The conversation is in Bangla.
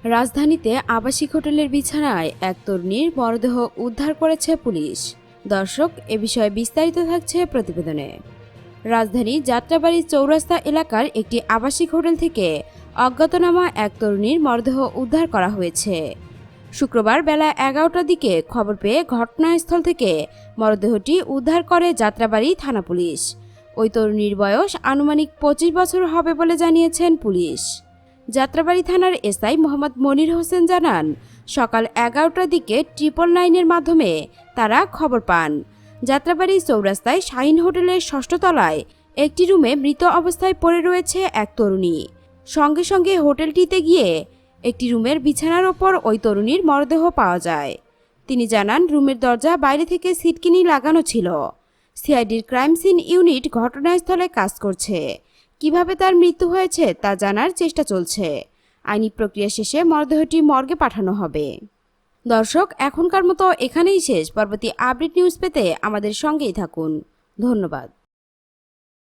রাজধানীতে আবাসিক হোটেলের বিছানায় এক তরুণীর মরদেহ উদ্ধার করেছে পুলিশ। দর্শক, এ বিষয়ে বিস্তারিত থাকছে প্রতিবেদনে। রাজধানী যাত্রাবাড়ি চৌরাস্তা এলাকার একটি আবাসিক হোটেল থেকে অজ্ঞাতনামা এক তরুণীর মরদেহ উদ্ধার করা হয়েছে। শুক্রবার বেলা 11টার দিকে খবর পেয়ে ঘটনাস্থল থেকে মরদেহটি উদ্ধার করে যাত্রাবাড়ি থানা পুলিশ। ওই তরুণীর বয়স আনুমানিক 25 বছর হবে বলে জানিয়েছেন পুলিশ। যাত্রাবাড়ি থানার এসআই মোহাম্মদ মনির হোসেন জানান, সকাল 11টার দিকে 999-এর মাধ্যমে তারা খবর পান যাত্রাবাড়ি চৌরাস্তায় শাহিন হোটেলের 6ষ্ঠ তলায় একটি রুমে মৃত অবস্থায় পড়ে রয়েছে এক তরুণী। সঙ্গে সঙ্গে হোটেলটিতে গিয়ে একটি রুমের বিছানার ওপর ওই তরুণীর মরদেহ পাওয়া যায়। তিনি জানান, রুমের দরজা বাইরে থেকে সিটকিনি লাগানো ছিল। সিআইডির ক্রাইম সিন ইউনিট ঘটনাস্থলে কাজ করছে। কিভাবে তার মৃত্যু হয়েছে তা জানার চেষ্টা চলছে। আইনি প্রক্রিয়া শেষে মরদেহটি মর্গে পাঠানো হবে। দর্শক, এখনকার মতো এখানেই শেষ। পরবর্তী আপডেট নিউজ পেতে আমাদের সঙ্গেই থাকুন। ধন্যবাদ।